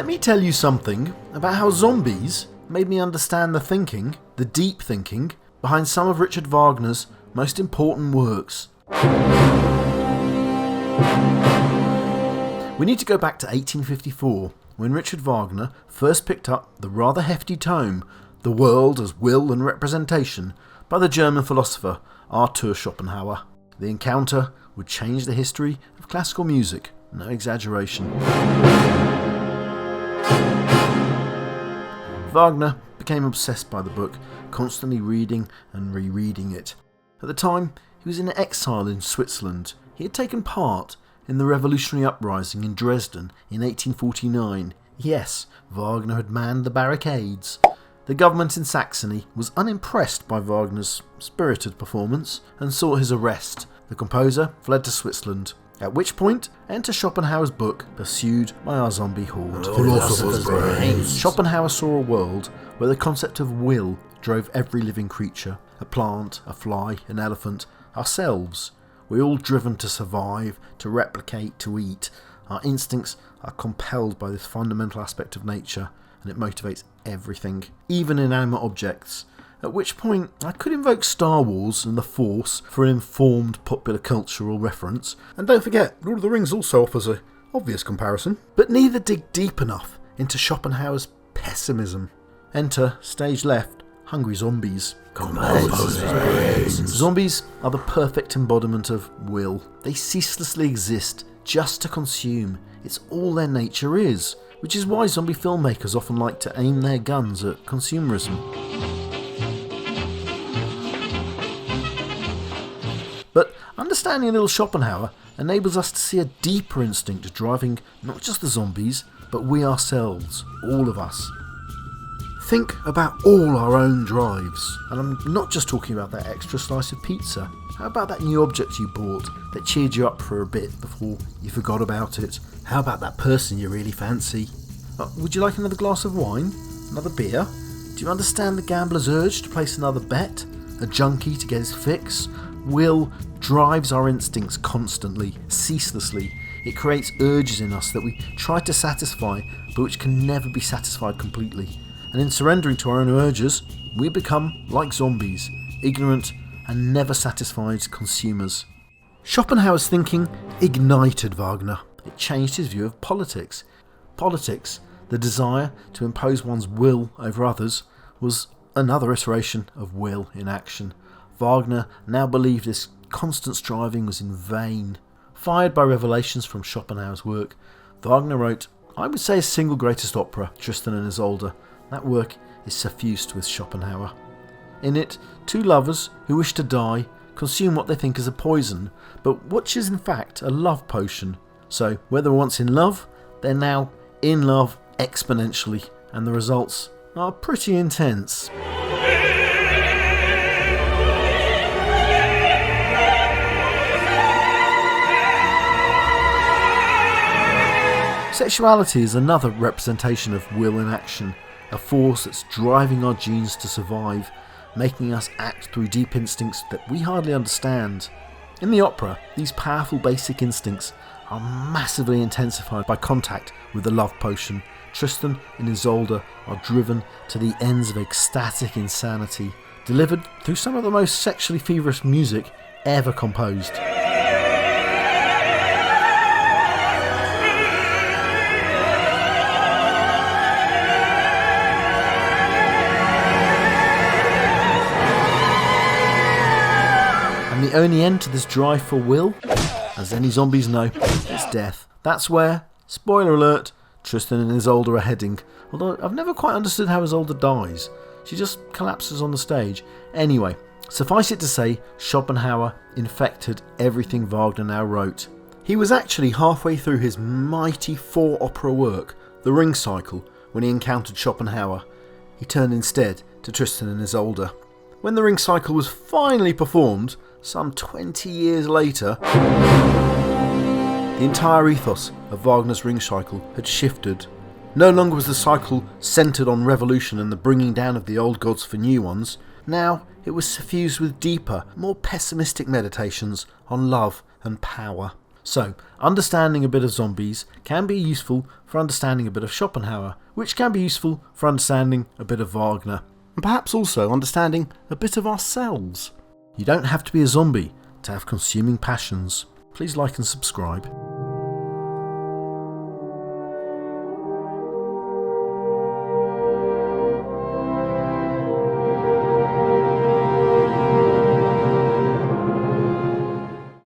Let me tell you something about how zombies made me understand the deep thinking, behind some of Richard Wagner's most important works. We need to go back to 1854, when Richard Wagner first picked up the rather hefty tome, The World as Will and Representation, by the German philosopher Arthur Schopenhauer. The encounter would change the history of classical music, no exaggeration. Wagner became obsessed by the book, constantly reading and rereading it. At the time, he was in exile in Switzerland. He had taken part in the revolutionary uprising in Dresden in 1849. Yes, Wagner had manned the barricades. The government in Saxony was unimpressed by Wagner's spirited performance and sought his arrest. The composer fled to Switzerland, at which point enter Schopenhauer's book, Pursued by Our Zombie Horde. Philosopher's brains. Schopenhauer saw a world where the concept of will drove every living creature, a plant, a fly, an elephant, ourselves. We're all driven to survive, to replicate, to eat. Our instincts are compelled by this fundamental aspect of nature, and it motivates everything, even inanimate objects. At which point, I could invoke Star Wars and the Force for an informed popular cultural reference. And don't forget, Lord of the Rings also offers an obvious comparison. But neither dig deep enough into Schopenhauer's pessimism. Enter, stage left, hungry zombies. Zombies are the perfect embodiment of will. They ceaselessly exist just to consume. It's all their nature is, which is why zombie filmmakers often like to aim their guns at consumerism. But understanding a little Schopenhauer enables us to see a deeper instinct driving not just the zombies, but we ourselves, all of us. Think about all our own drives, and I'm not just talking about that extra slice of pizza. How about that new object you bought that cheered you up for a bit before you forgot about it? How about that person you really fancy? Would you like another glass of wine? Another beer? Do you understand the gambler's urge to place another bet? A junkie to get his fix? Will drives our instincts constantly, ceaselessly. It creates urges in us that we try to satisfy, but which can never be satisfied completely. And in surrendering to our own urges, we become like zombies, ignorant and never satisfied consumers. Schopenhauer's thinking ignited Wagner. It changed his view of politics. Politics, the desire to impose one's will over others, was another iteration of will in action. Wagner now believed this constant striving was in vain. Fired by revelations from Schopenhauer's work, Wagner wrote, I would say, his single greatest opera, Tristan and Isolde. That work is suffused with Schopenhauer. In it, two lovers who wish to die consume what they think is a poison, but which is in fact a love potion. So, where they were once in love, they're now in love exponentially, and the results are pretty intense. Sexuality is another representation of will in action, a force that's driving our genes to survive, making us act through deep instincts that we hardly understand. In the opera, these powerful basic instincts are massively intensified by contact with the love potion. Tristan and Isolde are driven to the ends of ecstatic insanity, delivered through some of the most sexually feverish music ever composed. And the only end to this drive for will, as any zombies know, is death. That's where, spoiler alert, Tristan and Isolde are heading. Although I've never quite understood how Isolde dies. She just collapses on the stage. Anyway, suffice it to say, Schopenhauer infected everything Wagner now wrote. He was actually halfway through his mighty 4-opera work, The Ring Cycle, when he encountered Schopenhauer. He turned instead to Tristan and Isolde. When The Ring Cycle was finally performed, some 20 years later, the entire ethos of Wagner's Ring Cycle had shifted. No longer was the cycle centred on revolution and the bringing down of the old gods for new ones. Now it was suffused with deeper, more pessimistic meditations on love and power. So, understanding a bit of zombies can be useful for understanding a bit of Schopenhauer, which can be useful for understanding a bit of Wagner, and perhaps also understanding a bit of ourselves. You don't have to be a zombie to have consuming passions. Please like and subscribe.